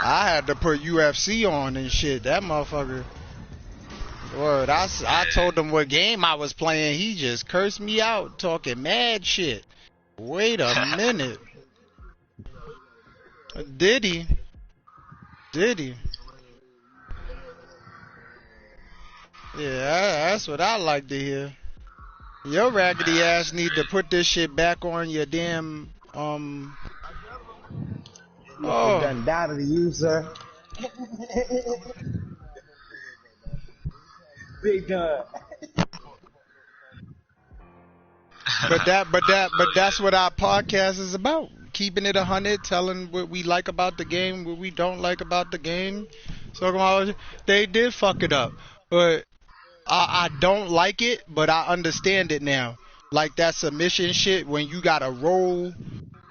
I had to put UFC on and shit. That motherfucker. Word, I told him what game I was playing. He just cursed me out, talking mad shit. Wait a minute. Did he? Did he? Yeah, that's what I like to hear. Your raggedy ass need to put this shit back on your damn Oh, done doubted you, sir. Big done. But that's what our podcast is about. Keeping it 100, telling what we like about the game, what we don't like about the game. So they did fuck it up, but I don't like it, but I understand it now. Like that submission shit, when you gotta roll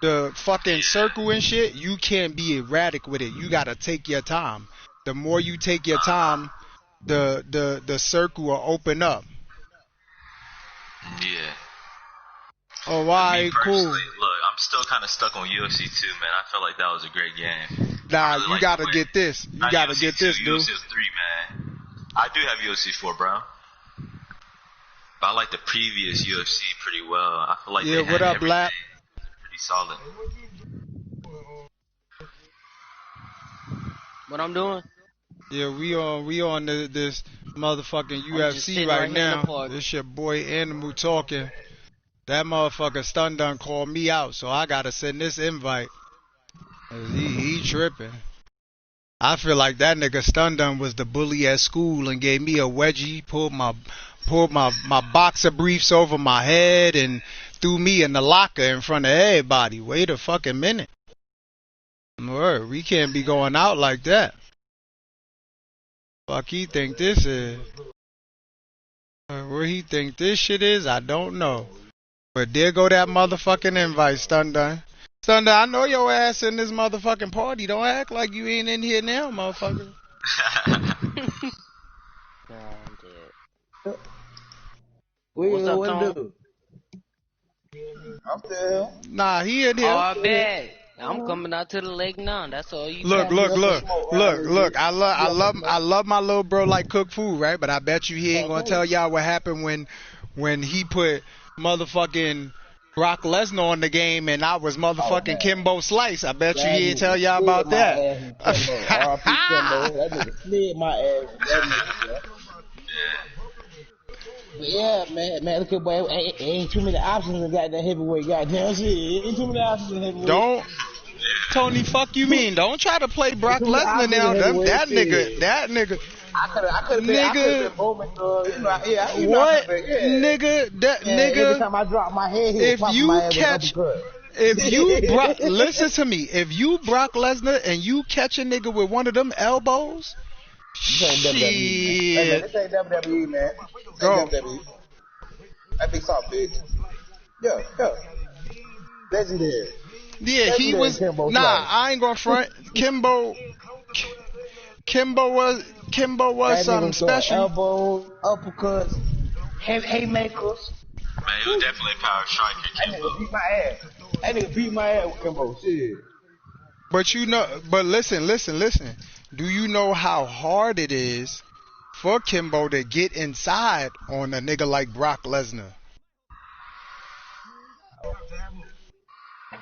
the fucking circle and shit, you can't be erratic with it. You gotta take your time. The more you take your time, the circle will open up. Yeah. Oh, why? Cool. Look, I'm still kind of stuck on UFC 2, man. I felt like that was a great game. Nah, really, you gotta get this. You gotta UFC get this, 2, dude. UFC 3, man. I do have UFC 4, bro. But I like the previous UFC pretty well. I feel like they had what up, Lap? Pretty solid. What I'm doing? Yeah, we on this motherfucking UFC right now. This your boy Animal talking. That motherfucker Stun done called me out, so I gotta send this invite. He tripping. I feel like that nigga Stun done was the bully at school and gave me a wedgie, pulled my boxer briefs over my head and threw me in the locker in front of everybody. Wait a fucking minute. Word, we can't be going out like that. Fuck he think this is. Where he think this shit is, I don't know. But there go that motherfucking invite, Stun. Stun, I know your ass in this motherfucking party. Don't act like you ain't in here now, motherfucker. What's up, Tom? I'm still. Nah, he in here. Oh, I bet. I'm coming out to the lake now. That's all you. Look. I love my little bro like cook food, right? But I bet you he ain't gonna tell y'all what happened when he put motherfucking Brock Lesnar on the game and I was motherfucking Kimbo Slice. I bet you he ain't tell y'all about that. That nigga slid my ass. Yeah, man, look at boy, ain't too many options in goddamn heavyweight, goddamn shit. Ain't too many options in heavyweight. Don't, Tony, fuck you mean? Don't try to play Brock Lesnar now. That nigga. I could have been Bowman, what? Nigga, nigga. Every time I drop my head, listen to me. If you Brock Lesnar and you catch a nigga with one of them elbows, shit. This ain't WWE, man. Go. WWE. That big soft bitch. Yeah. Legendary. Yeah, he was. I ain't gonna front. Kimbo was something special. Elbows, uppercuts, haymakers. Man, he was definitely a power striker, Kimbo. That nigga beat my ass with Kimbo. Shit. But listen. Do you know how hard it is for Kimbo to get inside on a nigga like Brock Lesnar?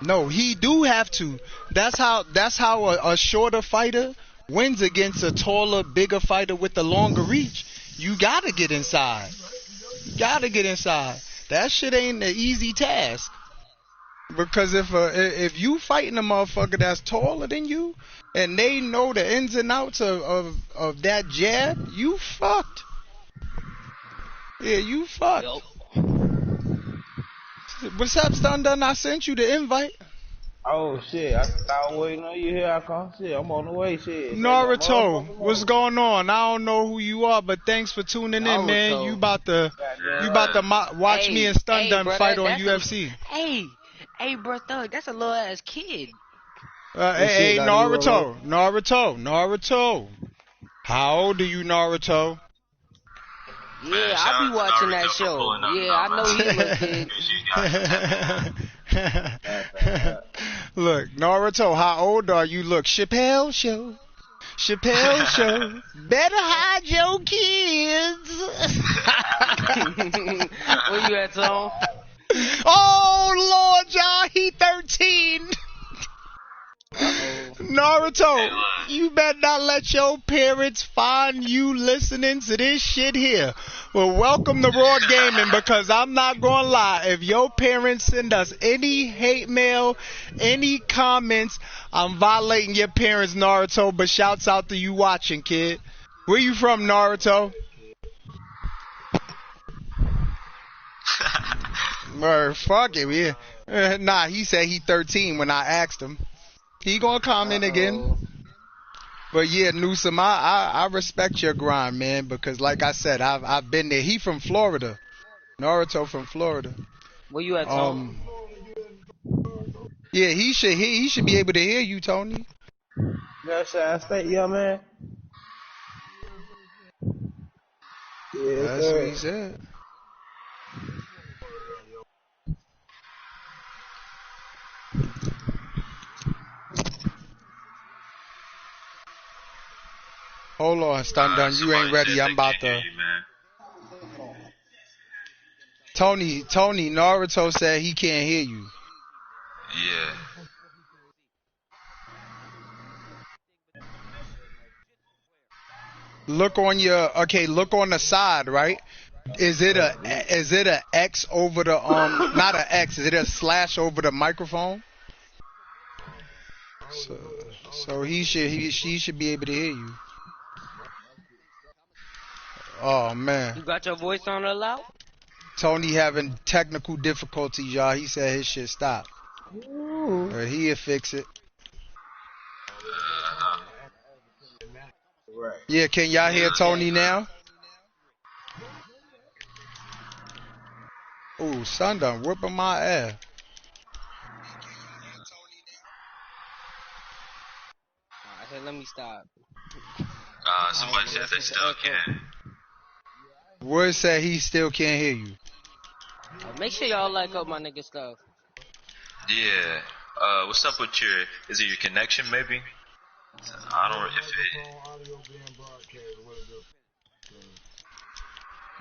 No, he do have to. That's how a shorter fighter wins against a taller, bigger fighter with the longer reach. You gotta get inside. That shit ain't an easy task. Because if you fighting a motherfucker that's taller than you, and they know the ins and outs of that jab, you fucked. Yeah, you fucked. Yep. What's up, Stun Dun? I sent you the invite. Oh shit, I was waiting on you here. I come. Shit, I'm on the way. Shit. Naruto, what's going on? I don't know who you are, but thanks for tuning in, man. You about to watch me and Stun Dun fight on UFC. Hey, bro, Thug, that's a little ass kid. Hey, Naruto. How old are you, Naruto? Yeah, I be watching that show. Yeah, I know you look kid. Look, Naruto, how old are you? Look, Chappelle Show. Chappelle Show. Better hide your kids. Where you at, Tom? Oh, Lord, y'all, he 13. Naruto, you better not let your parents find you listening to this shit here. Well, welcome to Raw Gaming, because I'm not gonna lie. If your parents send us any hate mail, any comments, I'm violating your parents, Naruto. But shouts out to you watching, kid. Where you from, Naruto? Fuck it, yeah. Nah, he said he 13 when I asked him. He gonna comment again. But yeah, Newsom, I respect your grind, man, because like I said, I've been there. He from Florida. Naruto from Florida. Where you at, Tom? Yeah, he should be able to hear you, Tony. That's what I think, yeah, man. Yeah, that's what he said. Hold on, Stun Dun, you ain't ready. I'm about to. Tony, Naruto said he can't hear you. Yeah. Look on the side, right? Is it a X over the not a X, is it a slash over the microphone? So he should be able to hear you. Oh man. You got your voice on the loud? Tony having technical difficulties, y'all. He said his shit stopped. He'll fix it. Yeah, can y'all hear Tony now? Ooh, son done whipping my ass. I said, let me stop. Somebody said they still can. Wood said he still can't hear you. Make sure y'all like up my nigga stuff. Yeah. What's up with is it your connection maybe? I don't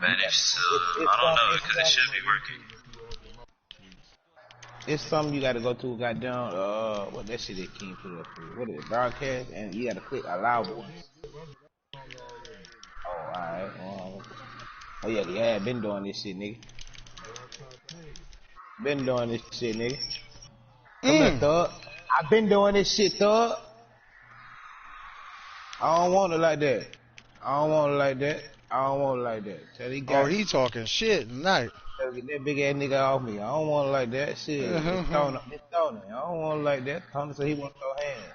Man, I don't know, because it should be working. It's something you gotta go to, goddamn, what that shit that King put up for? What is it, broadcast? And you gotta click allow voice. Oh, alright. Oh, yeah, been doing this shit, nigga. Been doing this shit, nigga. Come here, thug. I been doing this shit, thug. I don't want it like that. Tell he got he talking shit tonight. Get that big ass nigga off me. I don't want it like that. Shit. It's throwing. I don't want it like that. Tony said he want to throw hands.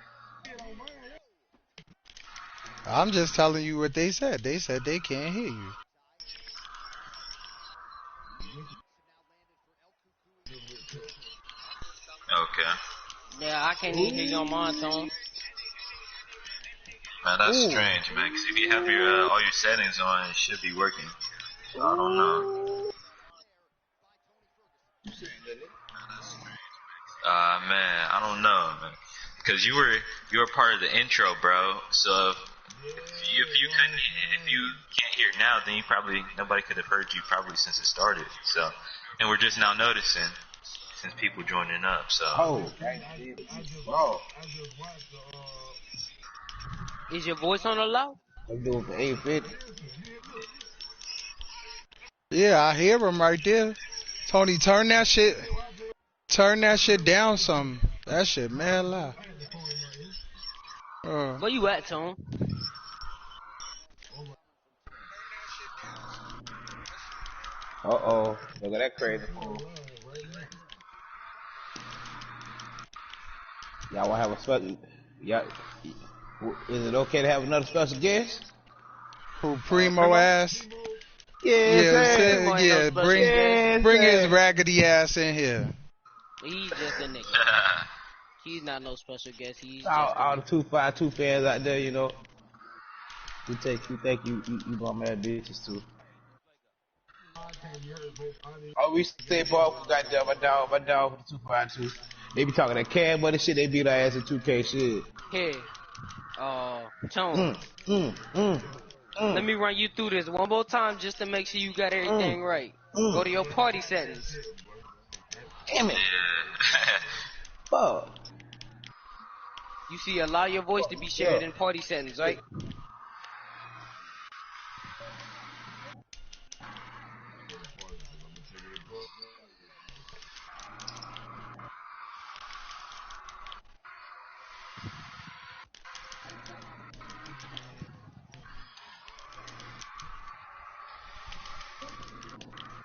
I'm just telling you what they said. They said they can't hear you. Okay. Yeah, I can't even hear you on mine, Tom. Man, that's strange, man. Because if you have your all your settings on, it should be working. So I don't know. Man, I don't know, man. Because you were part of the intro, bro. So if you can't hear now, then nobody could have heard you probably since it started. So, and we're just now noticing since people joining up. So. Is your voice on the loud? I'm doing for 850. Yeah, I hear him right there. Tony, turn that shit down some. That shit mad loud. Where you at, Tom? Look at that crazy fool. Y'all wanna have a special? Is it okay to have another special guest? Who, Primo ass? Yeah, bring his raggedy ass in here. He's just a nigga. He's not no special guest. He's all the 252 fans out there, you know. You think you gonna mad bitches too. Oh, we stay for goddamn my dog for the 252. They be talking that Cam money shit. They beat our ass in 2K shit. Here, Tone. Let me run you through this one more time just to make sure you got everything right. Go to your party settings. Damn it. Fuck. You see, allow your voice to be shared in party settings, right?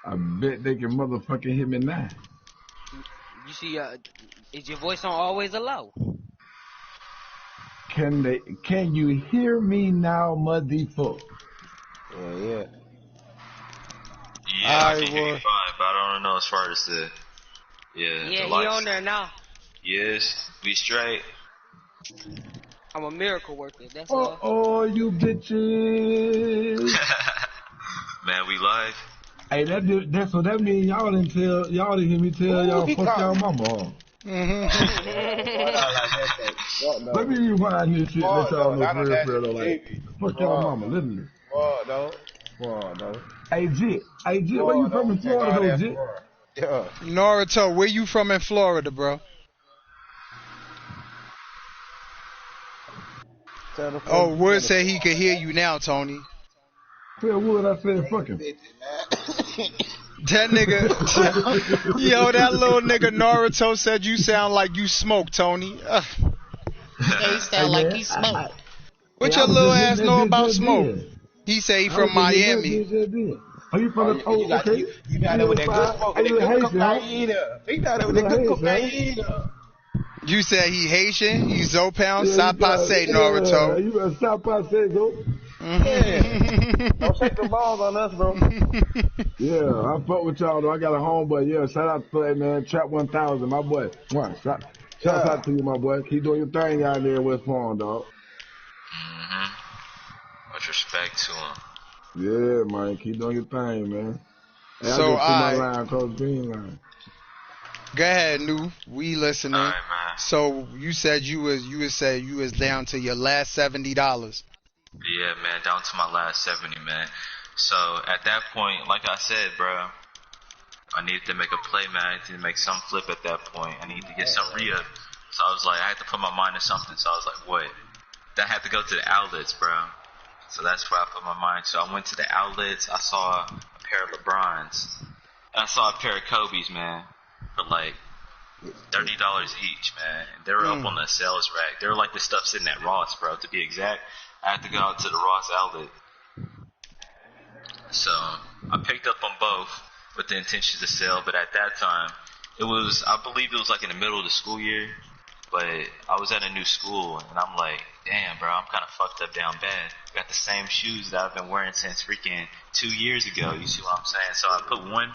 I bet they can motherfucking hear me now. You see, is your voice on always allow? Can you hear me now, motherfucker? Yeah. Yeah, I can hear you fine, but I don't know as far as the Yeah, the he on there now. Yes, we straight. I'm a miracle worker, that's all. Oh, you bitches. Man, we live. Hey, that's what that means. Y'all didn't hear me tell y'all fuck y'all mama. Let me rewind this shit. Let y'all know for real though. Like, fuck y'all mama, literally. No. Hey, Jit, where you from in Florida though, Jit? Yeah. Naruto, where you from in Florida, bro? Oh, Wood said he could hear you now, Tony. Tell Wood I said fuck him. That nigga, yo, that little nigga Naruto said you sound like you smoke, Tony. He sound like he smoke. What your little ass know about smoke? He say he from Miami. Are you from the okay? You got there with that good smoke. That good cocaine. He got there with that good cocaine. You said he Haitian? He Zopound? Stop passe, Naruto. You better stop passe, go. Yeah. Don't shake the balls on us, bro. Yeah, I fuck with y'all though. I got a homeboy. Yeah, shout out to that man, Trap 1000, my boy. Shout out to you, my boy. Keep doing your thing out there in West Palm, dog. Much respect to him. Yeah, man. Keep doing your thing, man. Hey, So I just see my line across the green line. Go ahead, New. We listening. All right, man. So you said you was down to your last $70. Yeah, man, down to my last 70, man. So at that point, like I said, bro, I needed to make a play, man. I needed to make some flip at that point. I needed to get some re-up. So I was like, I had to put my mind to something. So I was like, what? Then I had to go to the outlets, bro. So that's where I put my mind. So I went to the outlets. I saw a pair of LeBrons. And I saw a pair of Kobe's, man, for like $30 each, man. And they were up on the sales rack. They were like the stuff sitting at Ross, bro, to be exact. I had to go out to the Ross outlet. So I picked up on both with the intention to sell, but at that time, I believe it was like in the middle of the school year, but I was at a new school, and I'm like, damn, bro, I'm kind of fucked up down bad. Got the same shoes that I've been wearing since freaking 2 years ago, you see what I'm saying? So I put one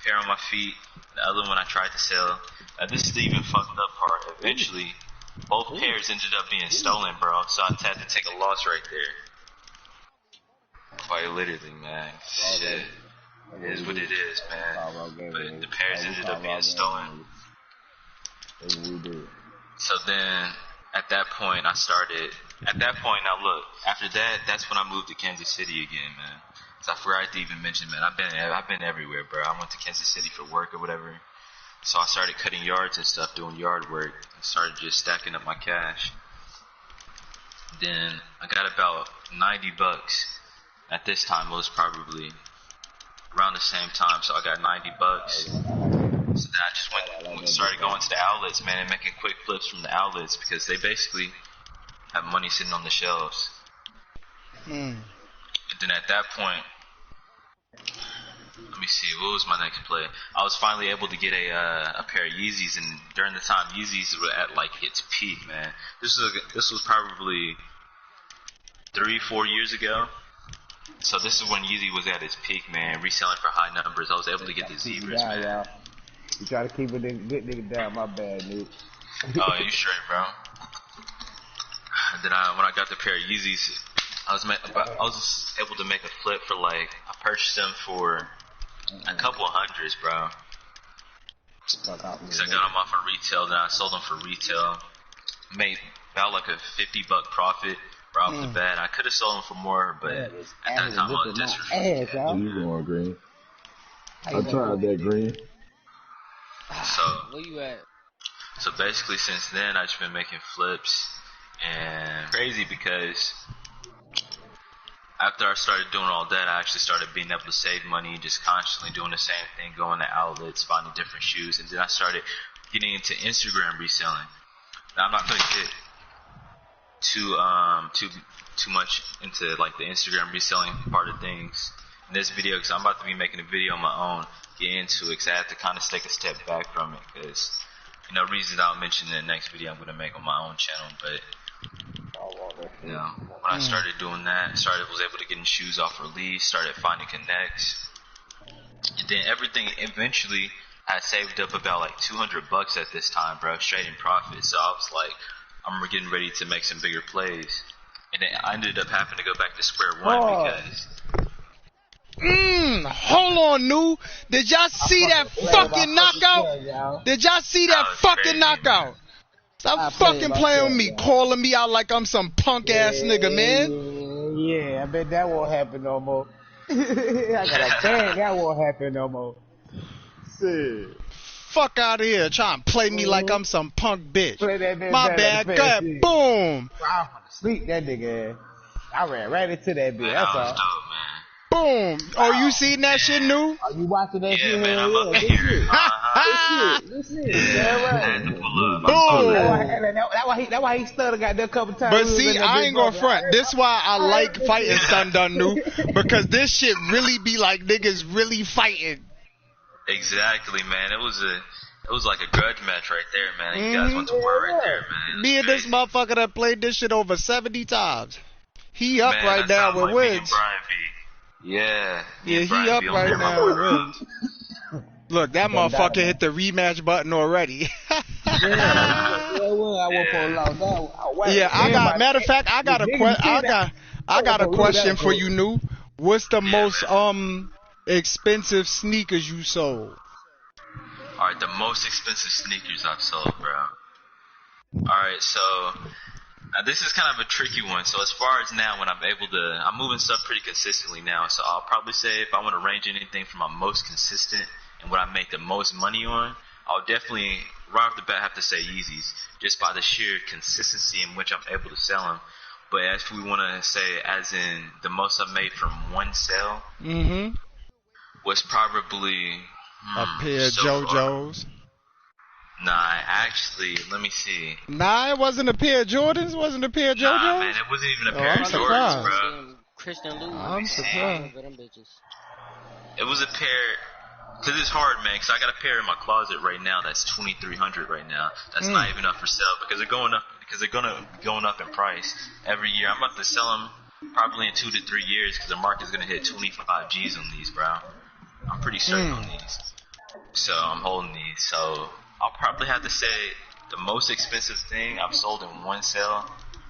pair on my feet, the other one I tried to sell. This is the even fucked up part. Eventually, both pairs ended up being stolen, bro, so I had to take a loss right there. Quite literally, man. Shit. It is what it is, man. But the pairs ended up being stolen. So then, at that point, now look, after that, that's when I moved to Kansas City again, man. So I forgot to even mention, man, I've been everywhere, bro. I went to Kansas City for work or whatever. So I started cutting yards and stuff, doing yard work. I started just stacking up my cash. Then I got about $90. At this time, it was probably around the same time, so I got $90. So then I just started going to the outlets, man, and making quick flips from the outlets because they basically have money sitting on the shelves. And then at that point, let me see, what was my next play? I was finally able to get a pair of Yeezys, and during the time Yeezys were at like its peak, man. This was probably 3-4 years ago. So this is when Yeezy was at its peak, man, reselling for high numbers. I was able to get the Zebras, man. You try to keep a good nigga down, my bad, dude. Oh, you straight, bro. And then when I got the pair of Yeezys, I was able to make a flip for like, I purchased them for a couple of hundreds, bro. Because I got them off of retail, then I sold them for retail. Made about like a $50 profit right off the bat. I could have sold them for more, but at that time I was desperate. You going green? I tried that green. So where you at? So basically, since then I've just been making flips, and crazy because after I started doing all that, I actually started being able to save money, just constantly doing the same thing, going to outlets, finding different shoes, and then I started getting into Instagram reselling. Now I'm not gonna get too much into like the Instagram reselling part of things in this video, because I'm about to be making a video on my own, get into it, because I have to kind of take a step back from it, because reasons I'll mention in the next video I'm gonna make on my own channel. But when I started doing that, was able to get shoes off release, started finding connects, and then everything eventually I saved up about like $200 at this time, bro, straight in profit. So I was like, I'm getting ready to make some bigger plays, and then I ended up having to go back to square one because. Hold on, Nu. Did y'all see that fucking knockout? Did y'all see that fucking knockout? Stop fucking playing with me, calling me out like I'm some punk ass nigga, man. Yeah, I bet that won't happen no more. I got a bang, that won't happen no more. Shit. Fuck out of here, trying to play me like I'm some punk bitch. My bad, go ahead, boom. I'm gonna sleep that nigga. I ran right into that bitch, that's all. Boom! Oh, you seen that shit, Nu? Are you watching that shit? Yeah, man, I'm up here. This shit. Yeah, right. Boom! That's why he stuttered got that couple times. But see, I ain't gonna front. This why I like fighting Sundun, Nu, because this shit really be like niggas really fighting. Exactly, man. It was like a grudge match right there, man. You guys went to war right there, man. Me and this motherfucker that played this shit over 70 times. He up man, right now with wins. Yeah, he up right now with wins. Look, that motherfucker hit the rematch button already. Yeah, I got. Matter of fact, I got a question for you, Nu. What's the most expensive sneakers you sold? Alright, the most expensive sneakers I've sold, bro. Alright, so this is kind of a tricky one. So as far as now, when I'm moving stuff pretty consistently now. So I'll probably say if I want to range anything from my most consistent and what I make the most money on, I'll definitely right off the bat have to say Yeezys, just by the sheer consistency in which I'm able to sell them. But if we want to say as in the most I've made from one sale, was probably a pair of JoJo's. Nah, actually, let me see. Nah, it wasn't a pair of Jordans? Wasn't a pair of JoJo's? Nah, man, it wasn't even a pair of Jordans, bro. Christian Louis. I'm surprised. It was a pair, because it's hard, man, because I got a pair in my closet right now that's $2,300 right now. That's not even up for sale because they're going up, going up in price every year. I'm about to sell them probably in 2 to 3 years because the market's going to hit 25 G's on these, bro. I'm pretty certain on these. So I'm holding these. So I'll probably have to say the most expensive thing I've sold in one sale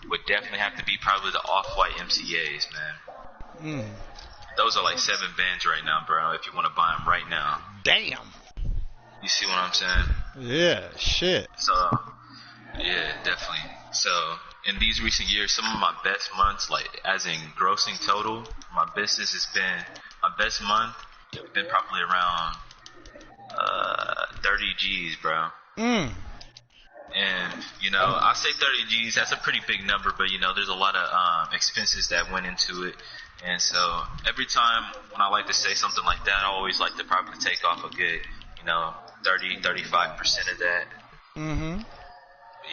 would definitely have to be probably the Off-White MCAs, man. Those are like 7 bands right now, bro, if you want to buy them right now. Damn. You see what I'm saying? Yeah, shit. So, yeah, definitely. So, in these recent years, some of my best months, like as in grossing total, my business has been, my best month, it's been probably around 30 G's, bro. And, I say 30 G's, that's a pretty big number, but, there's a lot of expenses that went into it. And so, every time when I like to say something like that, I always like to probably take off a good, 30-35% of that.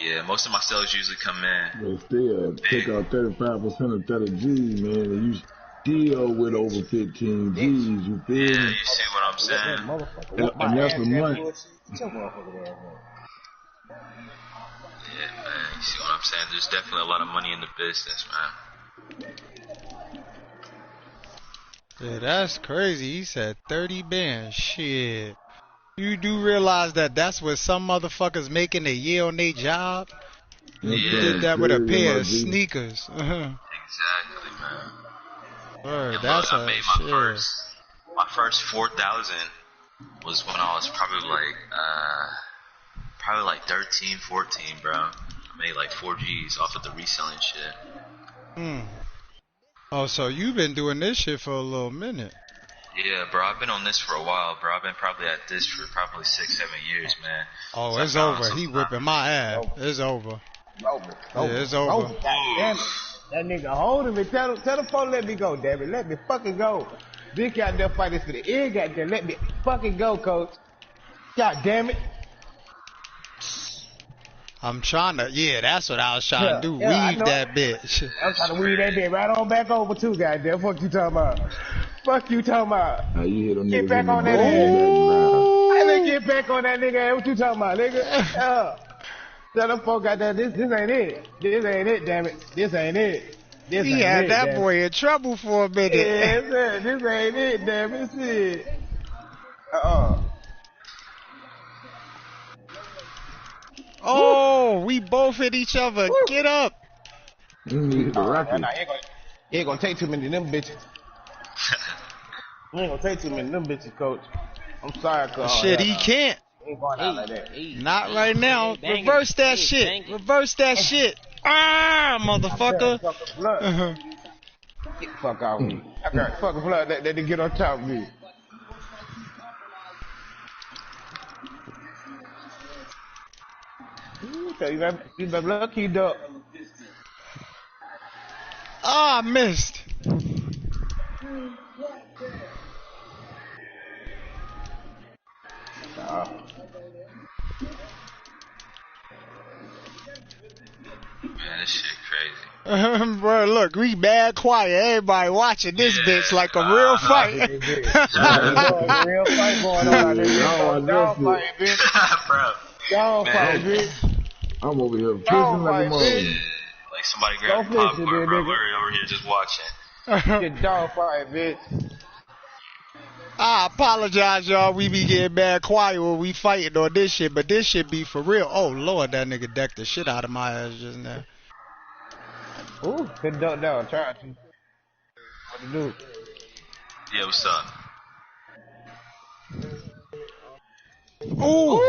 Yeah, most of my sales usually come in. But still, take out 35% of 30 G's, man, and you still with over 15 G's, you feel me? Yeah, you see what I'm saying? And that's a month. Yeah, man, you see what I'm saying? There's definitely a lot of money in the business, man. Yeah, that's crazy. He said 30 bands. Shit. You do realize that that's what some motherfuckers making a year on their job? Yeah. You did that with a pair of sneakers. Exactly, man. Word, And that's look, I made my first 4,000 was when I was probably like 13, 14, bro. I made like 4 G's off of the reselling shit. Oh, so you've been doing this shit for a little minute. Yeah, bro, I've been on this for a while, bro. I've been probably at this for probably 6, 7 years, man. Oh, so it's over. He whipping my ass. It's over. Over. Yeah, it's over. Damn it. That nigga holding me. Tell the phone let me go, damn it. Let me fucking go. Big out there fighting to the end, goddamn. Let me fucking go, coach. God damn it. I'm trying to, that's what I was trying to do. Weave that bitch. I'm trying to weave that bitch right on back over too, goddamn. Fuck you talking about. Fuck you talking about. Get back on that ass. I didn't get back on that nigga. What you talking about, nigga? Tell them folk out there, this ain't it. This ain't it, damn it. This ain't it. This he ain't had it, that boy in trouble for a minute. Yeah, this ain't it, damn it. Shit. Oh, we both hit each other. Woo. Get up. You ain't gonna take too many of them bitches. You ain't gonna take too many of them bitches, coach. I'm sorry, coach. Shit, he can't. Ain't going out like that. Not right now. Reverse that shit. Reverse that shit. Ah, motherfucker. Get the fuck out of me. I got fucking blood that they get on top of me. You better lucky, dog. Ah, I missed. Man, this shit crazy. Bro, look, we mad quiet. Everybody watching this bitch like a real fight. Real fight going on out there. Dog fight, bitch. Bro. Dog fight, bitch. I'm over here pissing like a mother. Like somebody grabbed popcorn, bro. We're over here just watching. Get dog fight, bitch. I apologize, y'all. We be getting mad quiet when we fighting on this shit, but this shit be for real. Oh, Lord, that nigga decked the shit out of my ass just now. Ooh, good duck down. Try to. What to do? Yeah, what's up? Ooh.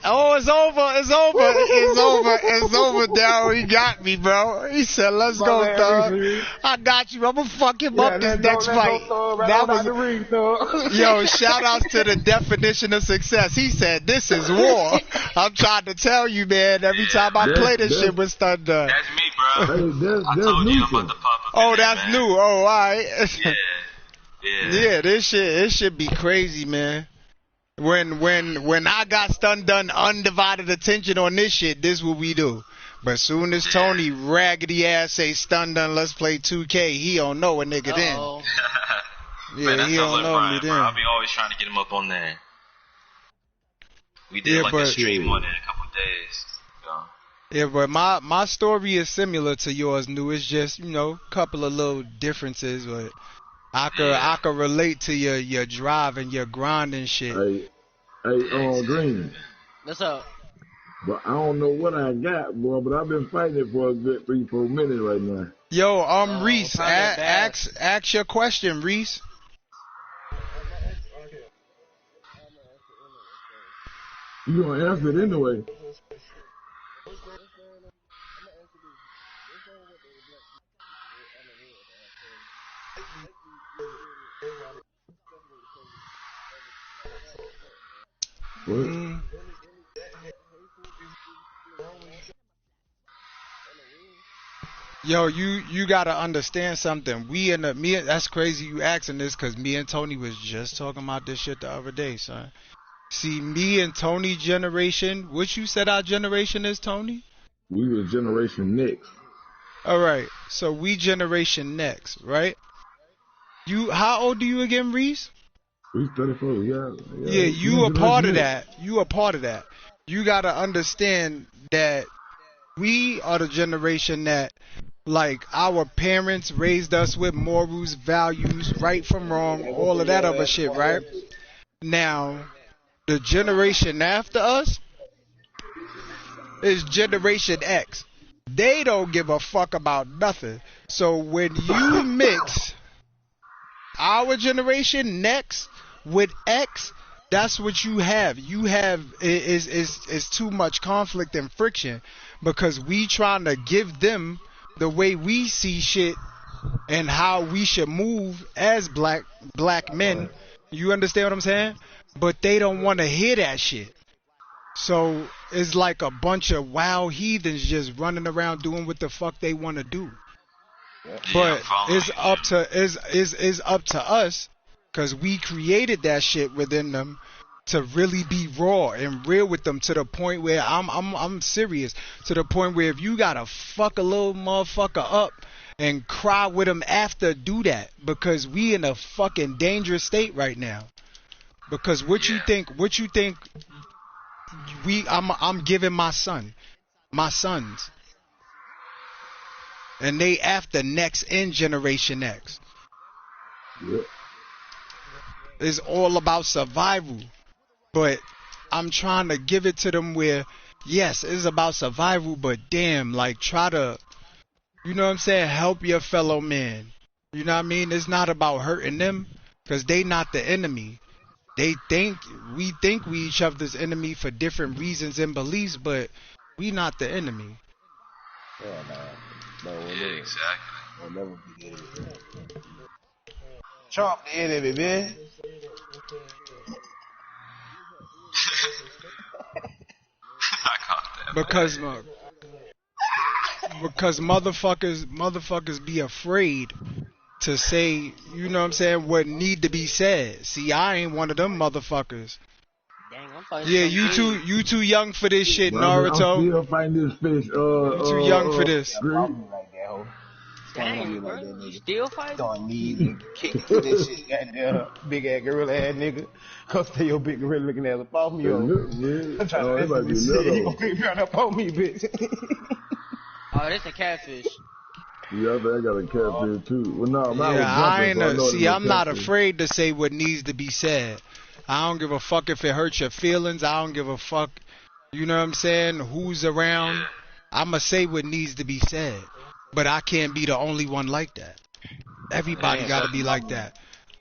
Oh, it's over. It's over. It's over. It's over now. He got me, bro. He said, let's go, dog. I got you. I'm going to fuck him up this next fight. That was, yo, shout outs to the definition of success. He said, this is war. I'm trying to tell you, man, every time I play this shit with Stun Dun. That's me, bro. I told you I'm about to pop up. Oh, that's new. Oh, all right. Yeah. Yeah, this shit be crazy, man. When I got Stun Dun undivided attention on this shit, this what we do. But soon as Tony raggedy ass say Stun Dun, let's play 2K, he don't know a nigga then. Yeah, man, he don't know Brian, me then. Bro. I'll be always trying to get him up on there. We did a stream on it in a couple days. So. Yeah, but my story is similar to yours, New. It's just, couple of little differences, but I could relate to your drive and your grind and shit. Hey, Green. What's up? But I don't know what I got, boy, but I've been fighting it for a good 3-4 minutes right now. Yo, Reese, ask your question, Reese. You gonna answer it anyway. Yo, you gotta understand something. That's crazy you asking this, cause me and Tony was just talking about this shit the other day, son. See, me and Tony generation, what you said our generation is, Tony? We was generation next. Alright, so we generation next, right? How old are you again, Reese? We 34, yeah, you a part of that. You a part of that. You gotta understand that we are the generation that, like, our parents raised us with morals, values, right from wrong, all of that other shit, right? Now, the generation after us is Generation X. They don't give a fuck about nothing. So when you mix our generation next with X, that's what you have. You have is too much conflict and friction because we trying to give them the way we see shit and how we should move as black men. You understand what I'm saying? But they don't want to hear that shit. So it's like a bunch of wild heathens just running around doing what the fuck they want to do. But it's up to us, because we created that shit within them, to really be raw and real with them, to the point where I'm serious, to the point where if you gotta fuck a little motherfucker up and cry with them after, do that, because we in a fucking dangerous state right now. Because what you think I'm giving my sons, and they after next in Generation X. Yep. It's all about survival. But I'm trying to give it to them where, yes, it's about survival, but damn, like, try to, you know what I'm saying, help your fellow man. You know what I mean? It's not about hurting them, because they not the enemy. We think we each other's enemy for different reasons and beliefs, but we not the enemy. Yeah, no, yeah, exactly. We'll never be the enemy. Trump the enemy, man. I caught that. Because motherfuckers be afraid to say, you know what I'm saying, what need to be said. See, I ain't one of them motherfuckers. Dang, I'm fighting. Yeah, you too young for this shit, Naruto. I'm still fighting this fish. You too young for this. Dang, bro, you still fighting? Don't need to kick through this shit, goddamn big ass gorilla ass nigga. Come stay your big gorilla looking ass up off me, I'm trying to listen to this shit. You gonna keep running up on me, bitch. Oh, that's a catfish. Yeah, I got a catfish too. Well, no, I'm not afraid to say what needs to be said. I don't give a fuck if it hurts your feelings. I don't give a fuck, you know what I'm saying, who's around. I'ma say what needs to be said. But I can't be the only one like that. Everybody gotta be like that.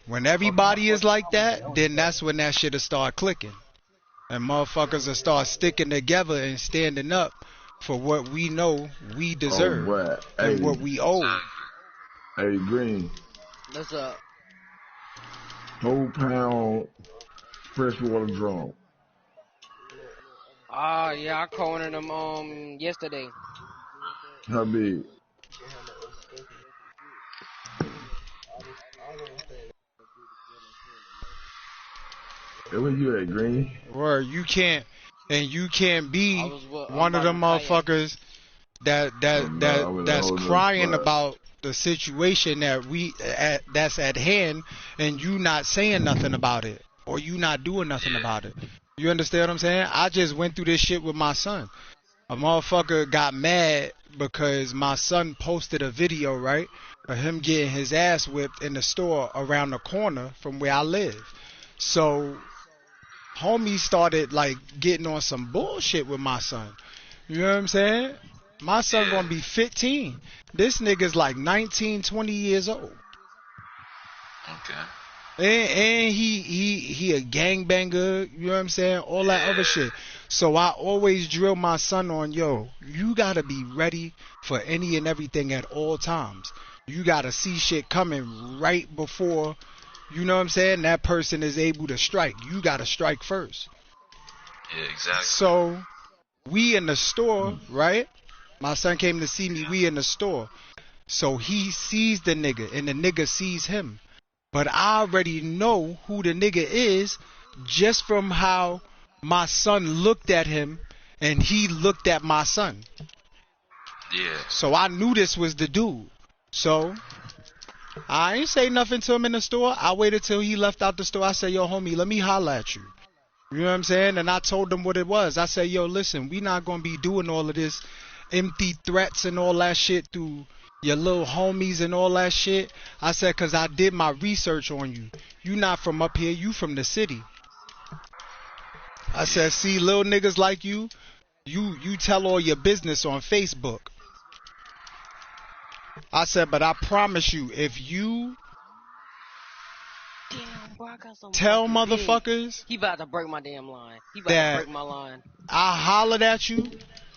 When everybody is like that, then that's when that shit'll start clicking. And motherfuckers will start sticking together and standing up for what we know we deserve and what we owe. Hey, Green. What's up? Whole pound freshwater drum. Yeah, I cornered them yesterday. How big? Hey, where you at, Green? Where you can't be one of them motherfuckers that's crying about the situation that's at hand, and you not saying nothing about it, or you not doing nothing about it. You understand what I'm saying? I just went through this shit with my son. A motherfucker got mad because my son posted a video, right, of him getting his ass whipped in the store around the corner from where I live. So homie started like getting on some bullshit with my son. You know what I'm saying? My son gonna be 15. This nigga's like 19, 20 years old. Okay. And he a gangbanger, you know what I'm saying? All that other shit. So I always drill my son on, yo, you gotta be ready for any and everything at all times. You gotta see shit coming right before, you know what I'm saying, that person is able to strike. You gotta strike first. Yeah, exactly. So we in the store, right? My son came to see me, we in the store. So he sees the nigga and the nigga sees him. But I already know who the nigga is just from how my son looked at him and he looked at my son. Yeah. So I knew this was the dude. So I ain't say nothing to him in the store. I waited till he left out the store. I said, yo, homie, let me holler at you. You know what I'm saying? And I told him what it was. I said, yo, listen, we not going to be doing all of this empty threats and all that shit through your little homies and all that shit. I said, because I did my research on you. You not from up here. You from the city. I said, see, little niggas like you tell all your business on Facebook. I said, but I promise you, if you Damn, bro, I got some tell motherfuckers he about to break my damn line. He about to break my line. I hollered at you,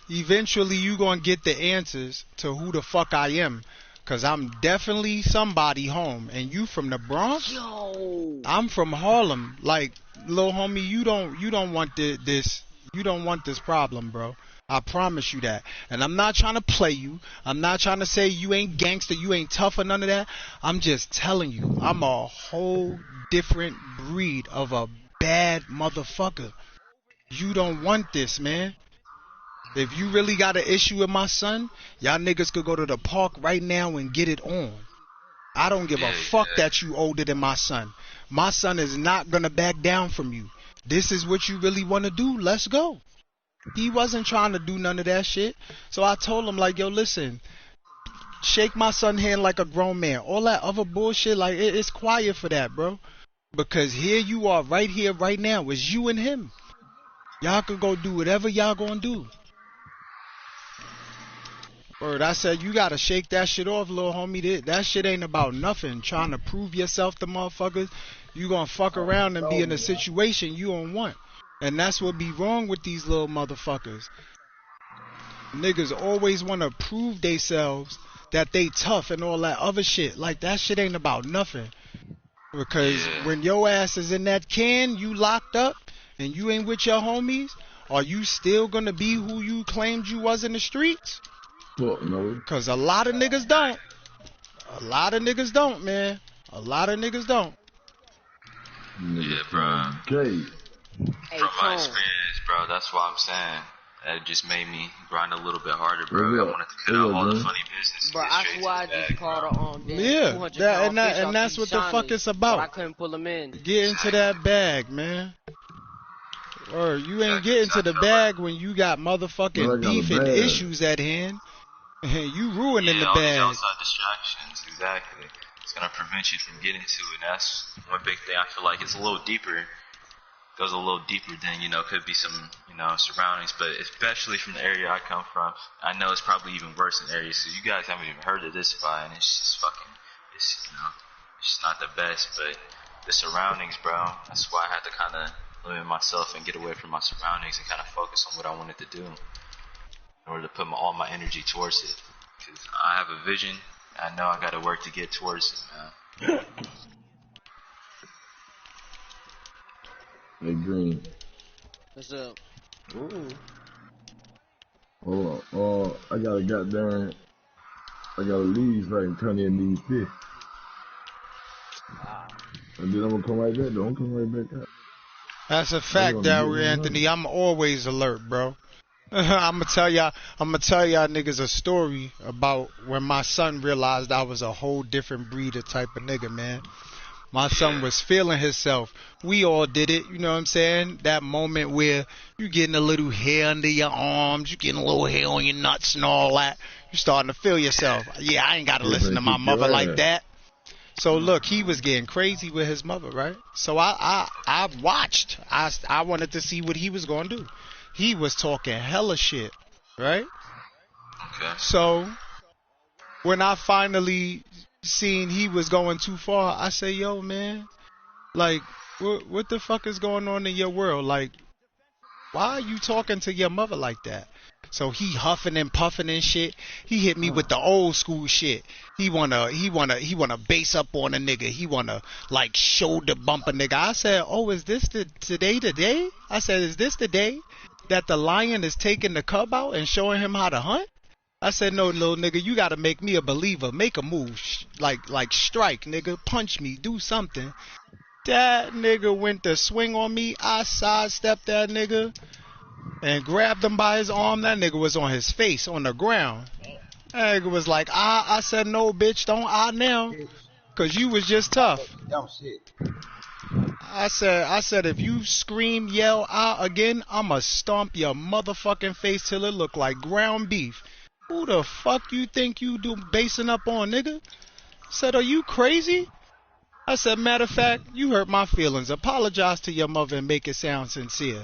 eventually you gonna get the answers to who the fuck I am. Cause I'm definitely somebody home. And you from the Bronx? Yo. I'm from Harlem. Like, little homie, you don't want this you don't want this problem, bro. I promise you that. And I'm not trying to play you. I'm not trying to say you ain't gangster, you ain't tough or none of that. I'm just telling you, I'm a whole different breed of a bad motherfucker. You don't want this, man. If you really got an issue with my son, y'all niggas could go to the park right now and get it on. I don't give a fuck that you older than my son. My son is not gonna back down from you. This is what you really want to do. Let's go. He wasn't trying to do none of that shit. So I told him, like, yo, listen, shake my son's hand like a grown man. All that other bullshit, like, it's quiet for that, bro. Because here you are right here, right now. It's you and him. Y'all could go do whatever y'all gonna do. Word, I said, you gotta shake that shit off, little homie. That shit ain't about nothing. Trying to prove yourself to motherfuckers. You gonna fuck around and be in a situation you don't want. And that's what be wrong with these little motherfuckers. Niggas always wanna prove themselves that they tough and all that other shit. Like, that shit ain't about nothing. Because when your ass is in that can, you locked up, and you ain't with your homies, are you still gonna be who you claimed you was in the streets? No. Cause a lot of niggas don't. A lot of niggas don't, man. A lot of niggas don't. Yeah, bro. Okay. From my experience, bro, that's what I'm saying. That just made me grind a little bit harder, bro. I wanted to cut out all the funny business. Bro, I swear I just called her on. Yeah, and that's what the fuck it's about. I couldn't pull him in. Get into that bag, man. Or you ain't getting to the bag when you got motherfucking beef and issues at hand. You ruining the bag. All these outside distractions, exactly. It's gonna prevent you from getting to it. And that's one big thing I feel like it's a little deeper. Goes a little deeper than, could be some, surroundings, but especially from the area I come from, I know it's probably even worse in areas. So you guys haven't even heard of this fight, and it's just fucking, it's just not the best. But the surroundings, bro, that's why I had to kind of limit myself and get away from my surroundings and kind of focus on what I wanted to do in order to put all my energy towards it. Because I have a vision, I know I got to work to get towards it, man. Hey, Green. What's up? Ooh. Hold on. I gotta leave so I can turn in these fish. And then I'm gonna come right back. Don't come right back out. That's a fact, Darryl Anthony. I'm always alert, bro. I'm gonna tell y'all niggas a story about when my son realized I was a whole different breed of type of nigga, man. My son was feeling himself. We all did it, you know what I'm saying? That moment where you getting a little hair under your arms, you getting a little hair on your nuts and all that. You starting to feel yourself. Yeah, I ain't gotta listen to my mother like that. So look, he was getting crazy with his mother, right? So I watched. I wanted to see what he was gonna do. He was talking hella shit, right? Okay. So when I finally seen he was going too far, I say, yo, man, like, what the fuck is going on in your world? Like, why are you talking to your mother like that? So he huffing and puffing and shit. He hit me with the old school shit. He wanna base up on a nigga. He wanna like shoulder bump a nigga. I said, oh, is this today? I said, is this the day that the lion is taking the cub out and showing him how to hunt? I said, no, little nigga, you gotta make me a believer. Make a move. Like strike, nigga. Punch me. Do something. That nigga went to swing on me. I sidestepped that nigga and grabbed him by his arm. That nigga was on his face on the ground. That nigga was like, I said, no, bitch, don't now. Cause you was just tough. I said, if you scream, yell, again, I'ma stomp your motherfucking face till it look like ground beef. Who the fuck you think you do basing up on, nigga? Said, are you crazy? I said, matter of fact, you hurt my feelings. Apologize to your mother and make it sound sincere.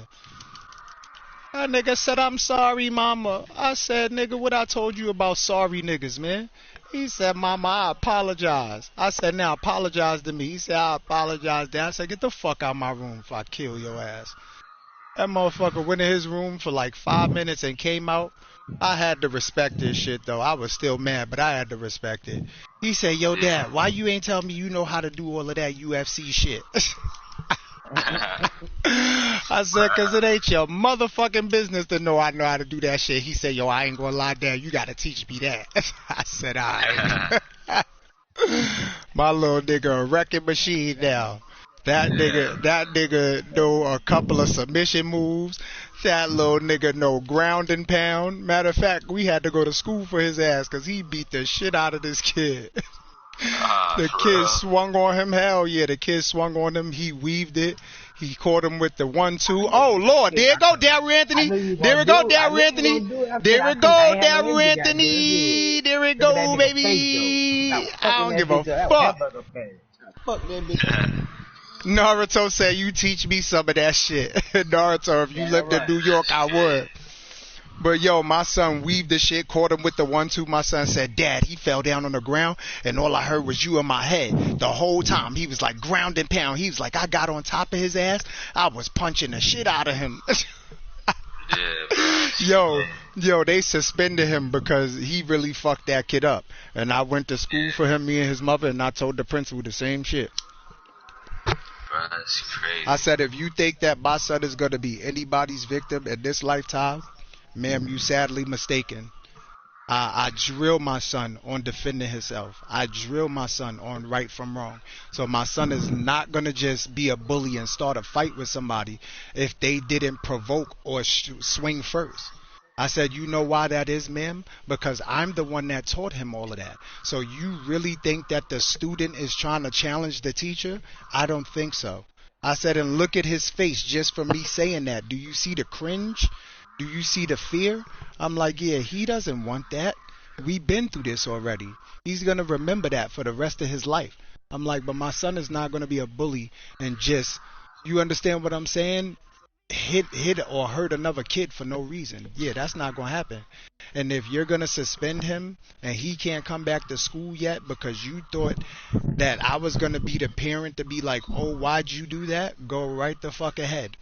That nigga said, I'm sorry, mama. I said, nigga, what I told you about sorry niggas, man? He said, Mama, I apologize. I said, now apologize to me. He said, I apologize, Dad. I said, get the fuck out of my room if I kill your ass. That motherfucker went in his room for like 5 minutes and came out. I had to respect this shit, though. I was still mad, but I had to respect it. He said, yo, Dad, why you ain't tell me you know how to do all of that UFC shit? I said, because it ain't your motherfucking business to know I know how to do that shit. He said, yo, I ain't gonna lie, Dad, you gotta teach me that. I said, all right. My little nigga a wrecking machine now. That nigga know a couple of submission moves. That little nigga know ground and pound. Matter of fact, we had to go to school for his ass because he beat the shit out of this kid. The kid swung on him. Hell yeah, the kid swung on him. He weaved it. He caught him with the 1-2. Oh, Lord. There you go, Darryl Anthony. There we go, Darryl Anthony. There we go, Darryl Anthony. There we go, baby. I don't give a fuck. Fuck that bitch. Naruto said, you teach me some of that shit. Naruto, if you lived in New York, I would. But yo, my son weaved the shit, caught him with the 1-2. My son said, Dad, he fell down on the ground, and all I heard was you in my head. The whole time, he was like ground and pound. He was like, I got on top of his ass. I was punching the shit out of him. Yo, they suspended him because he really fucked that kid up. And I went to school for him, me and his mother, and I told the principal the same shit. That's crazy. I said, if you think that my son is going to be anybody's victim in this lifetime, ma'am, you sadly mistaken. I drill my son on defending himself. I drill my son on right from wrong. So my son is not going to just be a bully and start a fight with somebody if they didn't provoke or swing first. I said, you know why that is, ma'am? Because I'm the one that taught him all of that. So you really think that the student is trying to challenge the teacher? I don't think so. I said, and look at his face just for me saying that. Do you see the cringe? Do you see the fear? I'm like, yeah, he doesn't want that. We've been through this already. He's going to remember that for the rest of his life. I'm like, but my son is not going to be a bully and just, you understand what I'm saying? Hit or hurt another kid for no reason. Yeah, that's not going to happen. And if you're going to suspend him and he can't come back to school yet because you thought that I was going to be the parent to be like, oh, why'd you do that? Go right the fuck ahead.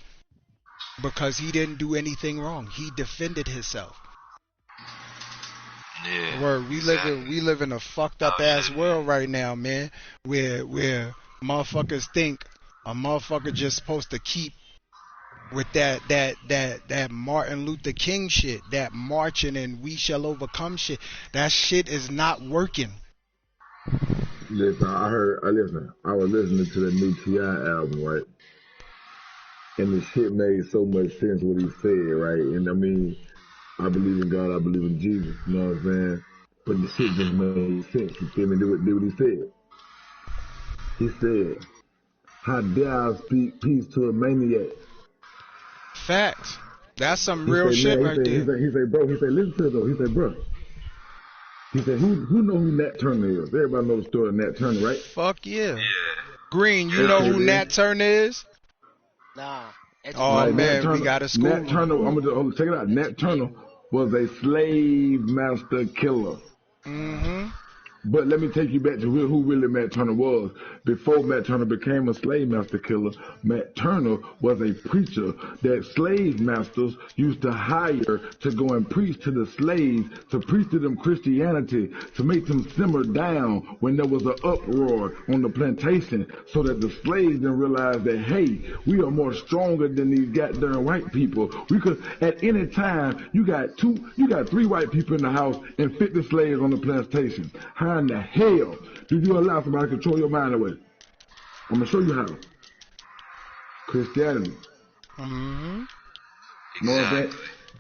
Because he didn't do anything wrong. He defended himself. Yeah. Word, we live in a fucked up ass world right now, man. Where motherfuckers think a motherfucker just supposed to keep with that Martin Luther King shit, that marching and we shall overcome shit. That shit is not working. Listen, I was listening to the new T.I. album, right? And the shit made so much sense what he said, right? And I mean, I believe in God, I believe in Jesus, you know what I'm saying? But the shit just made sense, you feel me? Do what he said. He said, how dare I speak peace to a maniac? Facts. That's some real shit right there. He said, bro, listen to it though. He said, bro. He said, who know who Nat Turner is? Everybody knows the story of Nat Turner, right? Fuck yeah. Green, you know who Nat Turner is? Nah. Oh right, man, we got a school. Nat Turner, check it out. Nat Turner was a slave master killer. Mm-hmm. But let me take you back to who really Matt Turner was. Before Matt Turner became a slave master killer, Matt Turner was a preacher that slave masters used to hire to go and preach to the slaves, to preach to them Christianity, to make them simmer down when there was an uproar on the plantation, so that the slaves then realized that, hey, we are more stronger than these goddamn white people. We could, at any time, you got 3 white people in the house and 50 slaves on the plantation. How in the hell did you allow somebody to control your mind away? I'm going to show you how. Christianity. Mm-hmm. You know what I'm saying?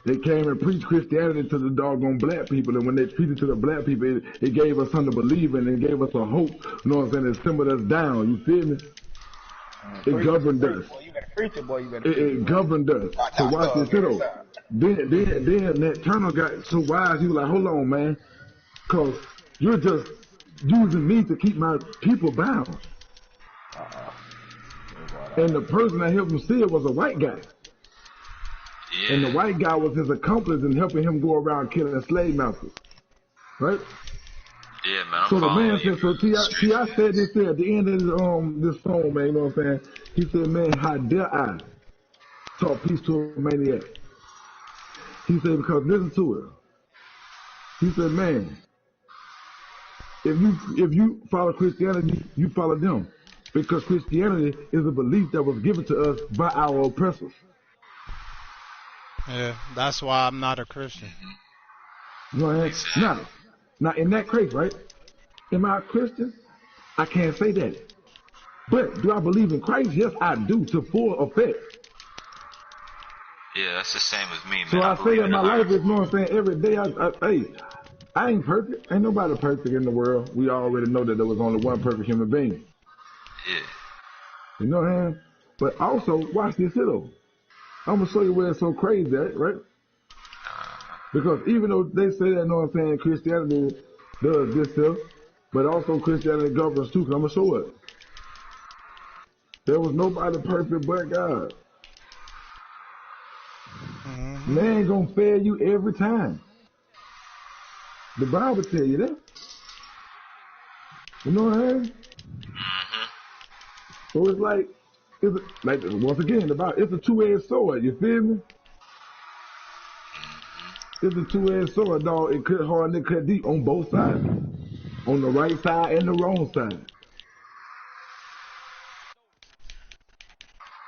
They came and preached Christianity to the doggone black people, and when they preached it to the black people, it gave us something to believe in, and it gave us a hope. You know what I'm saying? It simmered us down. You feel me? It governed us. Boy, you better preach it, boy. You better preach it. It governed us. So watch this, though. Then that Turner got so wise, he was like, hold on, man. Because you're just using me to keep my people bound. And the person that helped him see it was a white guy. Yeah. And the white guy was his accomplice in helping him go around killing slave masters. Right? Yeah, man. So the man said, so T.I. said this here at the end of this song, man, you know what I'm saying? He said, man, how dare I talk peace to a maniac? He said, because listen to it. He said, man, if you follow Christianity, you follow them. Because Christianity is a belief that was given to us by our oppressors. Yeah, that's why I'm not a Christian. You know what I'm saying? Now, in that case, right? Am I a Christian? I can't say that. But do I believe in Christ? Yes, I do, to full effect. Yeah, that's the same as me, man. So I say that my life is, you know what I'm saying, every day, I ain't perfect. Ain't nobody perfect in the world. We already know that there was only one perfect human being. Yeah. You know what I'm saying? But also, watch this here, though. I'm going to show you where it's so crazy at, right? Because even though they say that, you know what I'm saying, Christianity does this here, but also Christianity governs too, because I'm going to show it. There was nobody perfect but God. Mm-hmm. Man gonna fail you every time. The Bible tell you that. You know what I mean? So it's like once again, it's a two-edged sword, you feel me? It's a two-edged sword, dog. It cut hard and it cut deep on both sides. On the right side and the wrong side.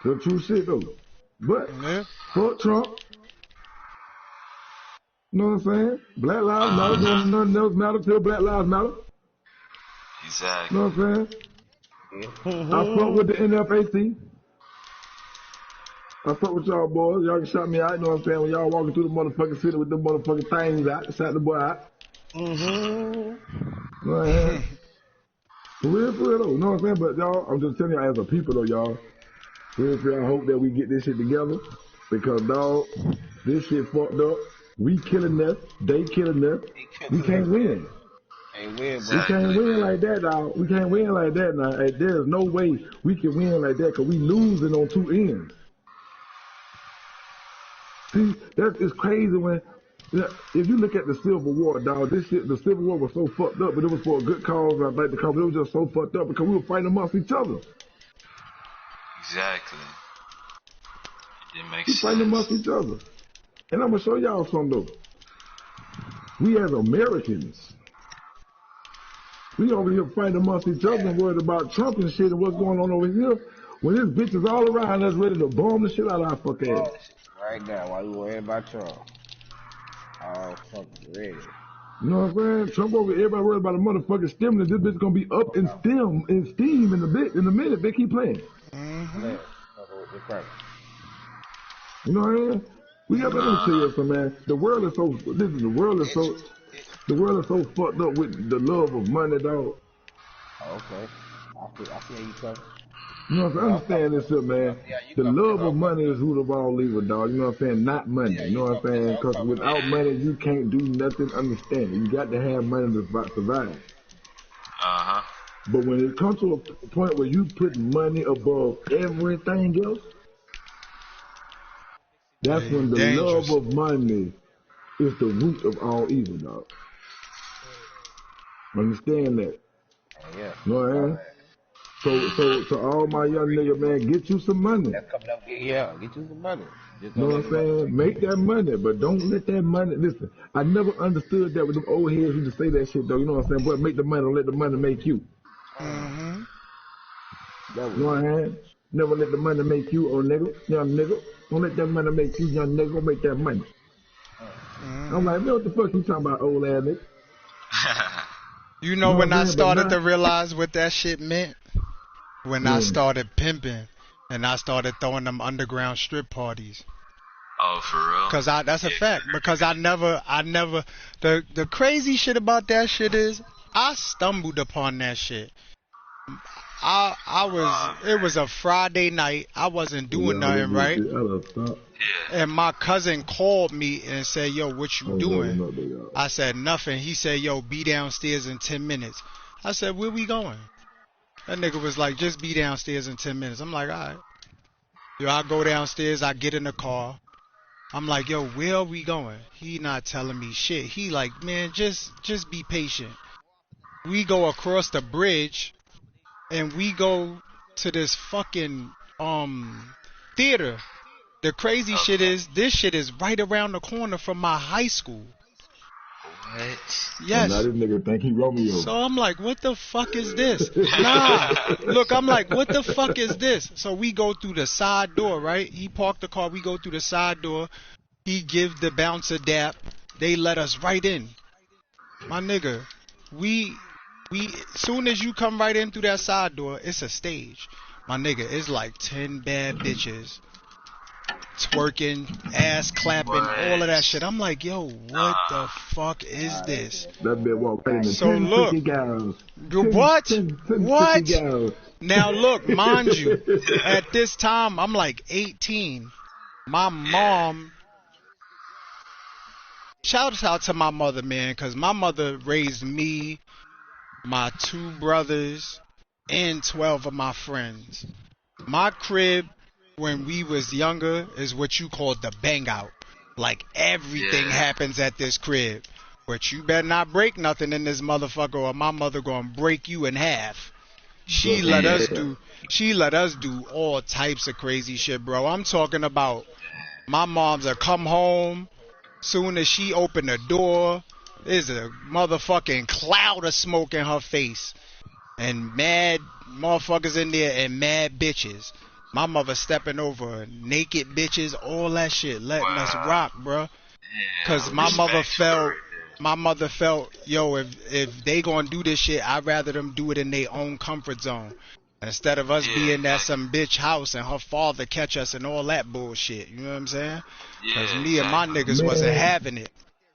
The true shit though. But fuck Trump. You know what I'm saying? Black lives matter. Nothing else matter till Black lives matter. Exactly. You know what I'm saying? I fuck with the NFAC. I fuck with y'all boys. Y'all can shout me out. You know what I'm saying? When y'all walking through the motherfucking city with the motherfucking things out, shout the boy out. You know what I'm saying? For real though. You know what I'm saying? But y'all, I'm just telling y'all as a people though, y'all. For real, I hope that we get this shit together. Because dog, this shit fucked up. We killing us. They killing us. We can't win. Win, bro. We can't win like that, dog. We can't win like that now. There's no way we can win like that because we losing on two ends. See, it's crazy when, if you look at the Civil War, dog, the Civil War was so fucked up, but it was for a good cause. I like the cause, but it was just so fucked up because we were fighting amongst each other. Exactly. It makes sense. Fighting amongst each other. And I'm gonna show y'all something though. We as Americans, we over here fighting amongst each other and worried about Trump and shit and what's going on over here. When this bitch is all around us ready to bomb the shit out of our fuck ass. Right now, while you worried about Trump. Oh, fucking ready. You know what I'm saying? Trump over here, everybody worried about a motherfucking stimulus. This bitch gonna be up in steam in a minute. They keep playing. You know what I mean? We got to tell you something, man. The world is so fucked up with the love of money, dog. Okay. I feel you, sir. You know what I'm saying? Understand this shit, man. The love of money is root of all evil, dog. You know what I'm saying? Not money. You know what I'm saying? Because without money, you can't do nothing. Understand it. You got to have money to survive. But when it comes to a point where you put money above everything else, that's when the love of money is the root of all evil, dog. Understand that? Yeah. You know what I mean? So all my young niggas, man, get you some money. Yeah, get you some money. You know what I'm saying? Make that money, but don't let that money, listen, I never understood that with them old heads who just say that shit, though. You know what I'm saying? But make the money, don't let the money make you. You know what I'm saying? Never let the money make you, old nigga, young nigga. Don't let that money make you, young nigga. Make that money. I'm like, man, what the fuck you talking about, old ass nigga? You know when I started to realize what that shit meant? When I started pimping and I started throwing them underground strip parties. Oh, for real? Cause that's a fact. Because I never, the crazy shit about that shit is I stumbled upon that shit. It was a Friday night. I wasn't doing nothing, right? And my cousin called me and said, yo, what you doing? I said, nothing. He said, yo, be downstairs in 10 minutes. I said, where we going? That nigga was like, just be downstairs in 10 minutes. I'm like, all right. Yo, I go downstairs. I get in the car. I'm like, yo, where are we going? He not telling me shit. He like, man, just be patient. we go across the bridge, and we go to this fucking theater. The crazy shit is, this shit is right around the corner from my high school. What? Yes. Now this nigga think he Romeo. So I'm like, what the fuck is this? Nah. Look, I'm like, what the fuck is this? So we go through the side door, right? He parked the car. We go through the side door. He give the bouncer dap. They let us right in. My nigga, we soon as you come right in through that side door, it's a stage. My nigga, it's like 10 bad bitches twerking, ass clapping, all of that shit. I'm like, yo, what the fuck is this? That bitch walked in. So look, what? Now look, mind you, at this time, I'm like 18. My mom, shout out to my mother, man, because my mother raised me, my 2 brothers, and 12 of my friends. My crib, when we was younger, is what you call the bang out. Like, everything happens at this crib. But you better not break nothing in this motherfucker, or my mother gonna break you in half. She let us do all types of crazy shit, bro. I'm talking about my mom's a come home, soon as she opened the door, there's a motherfucking cloud of smoke in her face. And mad motherfuckers in there and mad bitches. My mother stepping over naked bitches, all that shit, letting us rock, bro. Cause my mother felt, yo, if they gonna do this shit, I'd rather them do it in their own comfort zone. Instead of us being at some bitch house and her father catch us and all that bullshit. You know what I'm saying? Cause me and my niggas wasn't having it.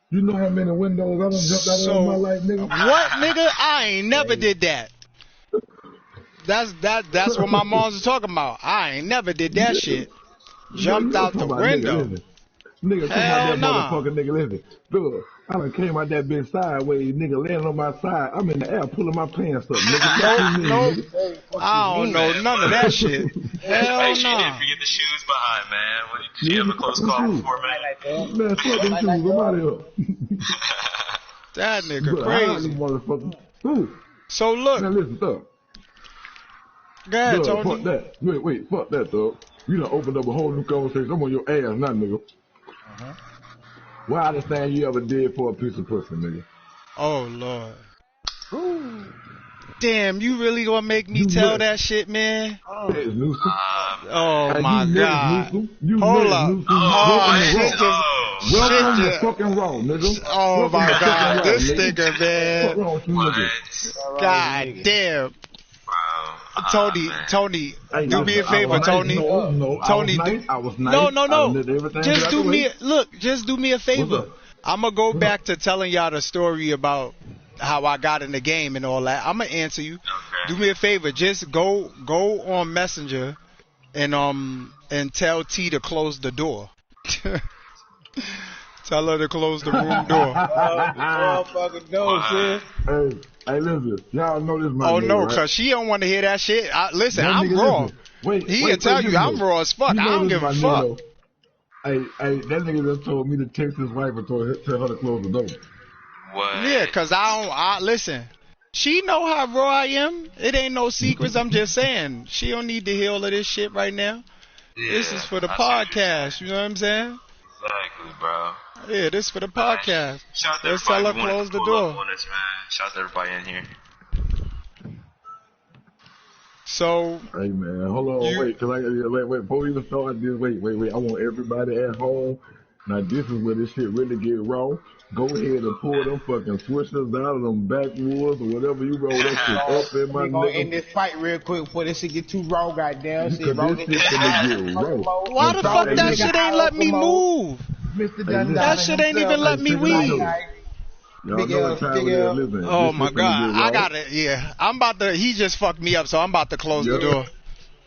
You know how many windows I done jumped out of my life, nigga? What, nigga? I ain't never did that. That's what my mom's was talking about. I ain't never did that shit. Jumped out the window. Nigga, come out that motherfucker, nigga, listen. Dude, I done came out that bitch sideways, nigga, laying on my side. I'm in the air pulling my pants up, nigga. Nope. I don't know none of that shit. Hell no. Nah. You didn't forget the shoes behind, man. Did you have a close call before, man? Man, fuck them shoes. I'm out of here. That nigga crazy. Motherfucker. So look. Now listen, thug. Go ahead, Tony. Tony. Fuck that. Wait, fuck that, thug. You done opened up a whole new conversation. I'm on your ass now, nigga. Wildest thing you ever did for a piece of pussy, nigga? Oh, Lord. Ooh. Damn, you really gonna make me tell that shit, man? Oh my God. Hold up. Welcome to fucking raw, nigga. Oh my God. This nigga, man. God damn. Tony, do me a favor, Tony. Tony, no. Just do me a favor. I'm gonna go back to telling y'all the story about how I got in the game and all that. I'm gonna answer you. Okay. Do me a favor, just go on Messenger and tell T to close the door. Tell her to close the room door. Hey, listen, y'all know this my nigga, no, right? cause she don't want to hear that shit. Listen, I'm raw. He can tell you I'm raw as fuck. I don't give a fuck. Hey, that nigga just told me to text his wife and tell her to close the door. What? Yeah, cause listen. She know how raw I am. It ain't no secrets. I'm just saying. She don't need to hear all of this shit right now. Yeah, this is for the podcast. You know what I'm saying? Exactly, bro. Yeah, this is for the podcast. Shout out to Let's tell her close the door. Shout out to everybody in here. So. Hey man, hold on, wait, before we even start this, wait. I want everybody at home. Now this is where this shit really get raw. Go ahead and pull them fucking switches out of them backwoods or whatever you roll that shit up in my nigga. We gonna end this fight real quick before this shit get too raw, goddamn. This shit gonna get raw. Why the fuck that shit ain't let me move? That shit ain't even let me weave. Oh my God, I got it. Yeah, I'm about to. He just fucked me up, so I'm about to close the door.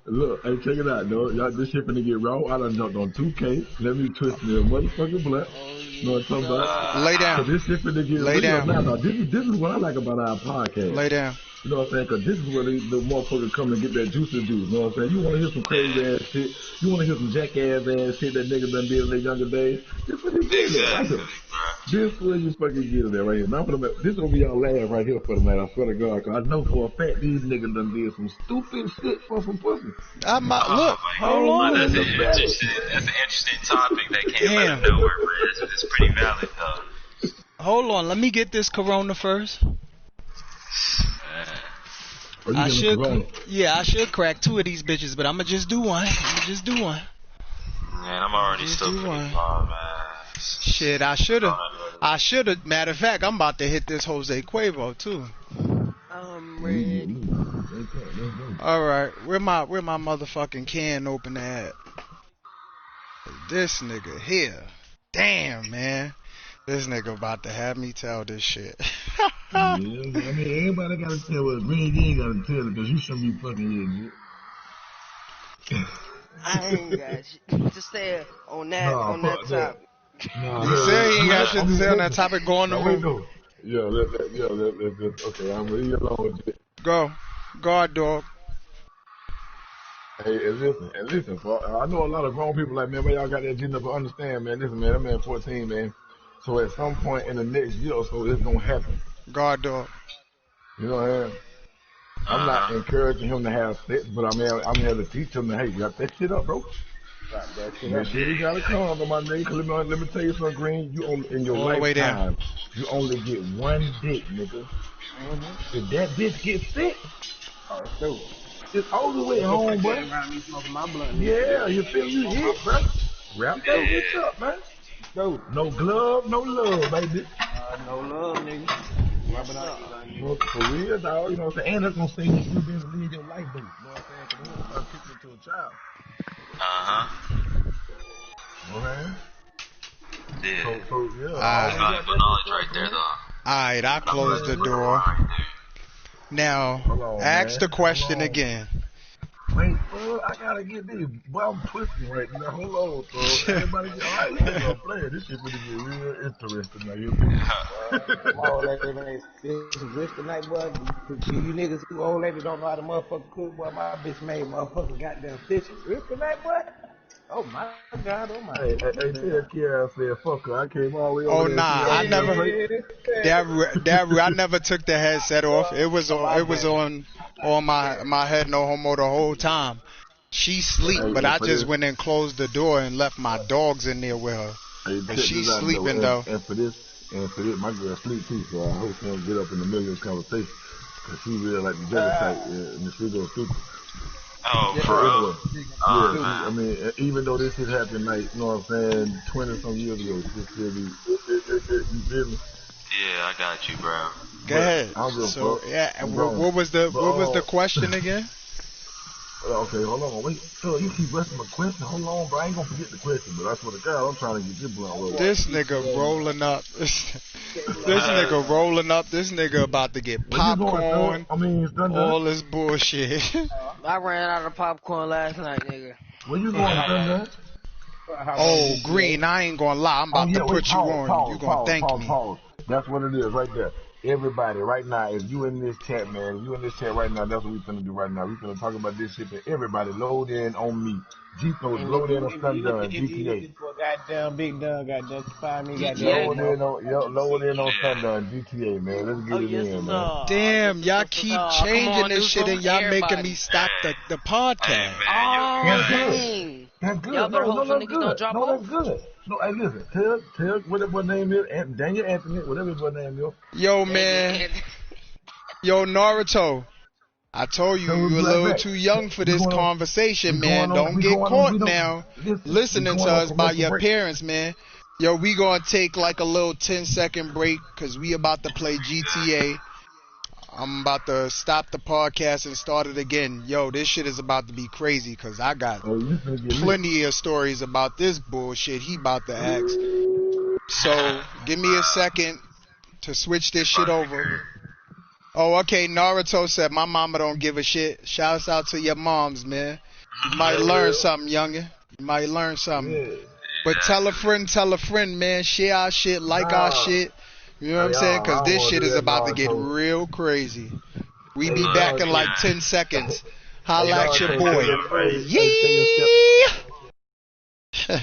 Look, hey, check it out, though. Y'all, this shit finna get raw. I done jumped on 2K. Let me twist the motherfucking black. You know what I'm talking about? Lay down. This shit finna get Lay down. Now, this is what I like about our podcast. Lay down. You know what I'm saying? Because this is where the motherfuckers come and get that juicy juice. You know what I'm saying? You want to hear some crazy ass shit. You want to hear some jackass ass shit that niggas done did in their younger days. This is where you get it right here. This is where you fucking get it right here. Now, this is going to be y'all laugh right here for the night. I swear to God. Because I know for a fact these niggas done did some stupid shit for some pussy. Look, hold on. That's an interesting topic that came out of nowhere, bro. It's pretty valid, though. Hold on. Let me get this Corona first. I should crack 2 of these bitches, but I'ma just do one. Man, I'm already still pretty far, man. Shit, I should've. Matter of fact, I'm about to hit this Jose Cuervo too. I'm ready. All right, where my motherfucking can opener at? This nigga here. Damn, man. This nigga about to have me tell this shit. I mean, everybody gotta tell what Green, you ain't gotta tell it because you shouldn't be fucking here, I ain't got shit to say on that topic. You say he ain't got shit to say on that topic. Go on the room. Let's okay, I'm gonna leave you alone with it. Go. God, dog. Hey, and listen, I know a lot of grown people like, man, y'all got that genius, but understand, man, listen, man, that man 14, man. So at some point in the next year or so, it's gonna happen. God, dog. You know what I mean? I'm not encouraging him to have sex, but I'm here to teach him to, hey, wrap that shit up, bro. Wrap that shit up. You gotta come to my nigga. Let me tell you something, Green. You only, in your lifetime, you only get one dick, nigga. Mm-hmm. If that bitch gets sick, it's all the way home, bro. Yeah, you feel you hit, bro. Wrap that bitch up, man. No glove, no love, baby. No love, nigga. For real, dog. You know what I'm saying? And that's gonna say you didn't live your life, dude. You know what I'm saying? Because we're gonna start kicking it to a child. You know what I'm saying? Yeah. So yeah. Valuable knowledge right there, though. Alright, I closed the door. Now, ask the question again. Wait, I gotta get this. Boy, I'm twisting right now. Hold on, bro. Everybody get alright. We're gonna play it. This shit gonna get real interesting now. You This rich tonight, boy. You niggas who old lady don't know how to motherfucker cook, boy. My bitch made motherfucking goddamn fish. Rich tonight, boy. Oh my God, oh my. Hey, tell Kiara I said, fuck her. I came all the way over Oh nah, I never took the headset off. It was on my head, no homo, the whole time. She sleep, but I just went and closed the door and left my dogs in there with her. And she's sleeping though. And for this, my girl sleep too, so I hope she don't get up in the middle of this conversation. Cause she really like the jugger type, and she goes stupid. Oh, bro. I mean, even though this shit happened, like, you know what I'm saying, 20-some years ago, this still be, you feel me? Yeah, I got you, bro. Go ahead. So, what was the question again? Okay, hold on. Wait, so you keep asking my question. Hold on, bro. I ain't gonna forget the question, but I swear to God, I'm trying to get this blunt rolling. This nigga rolling up. This nigga rolling up. This nigga about to get popcorn. All this bullshit. I ran out of popcorn last night, nigga. Where you going, Thunder? Oh, Green, I ain't gonna lie. I'm about to put you on. You gonna thank me. That's what it is right there. Everybody, right now, if you in this chat, man, right now, that's what we finna do right now. We finna talk about this shit, but everybody load in on me. G-Code, load in on Stundun, GTA. Goddamn Big Dun, goddamn, find me, goddamn. Load in on Stundun, GTA, man. Let's get it in, man. Damn, y'all keep changing this shit and y'all making me stop the podcast. Dang. That's good. Y'all better hope some niggas don't drop off. That's good. No, hey, listen. Tell whatever his name is, Daniel Anthony, whatever his name is. Yo, man. Yo, Naruto. I told you, you're a little too young for this conversation, man. Don't get caught now listening to us by your parents, man. Yo, we gonna take like a little 10-second break because we about to play GTA. I'm about to stop the podcast and start it again. Yo, this shit is about to be crazy because I got plenty of stories about this bullshit he about to ask. So, give me a second to switch this shit over. Oh, okay, Naruto said, my mama don't give a shit. Shouts out to your moms, man. You might learn something, youngin'. You might learn something. But tell a friend, man. Share our shit, like our shit. You know what I'm saying? Because this shit is about to get real crazy. We be back in like 10 seconds. Holla at your boy. Yeah.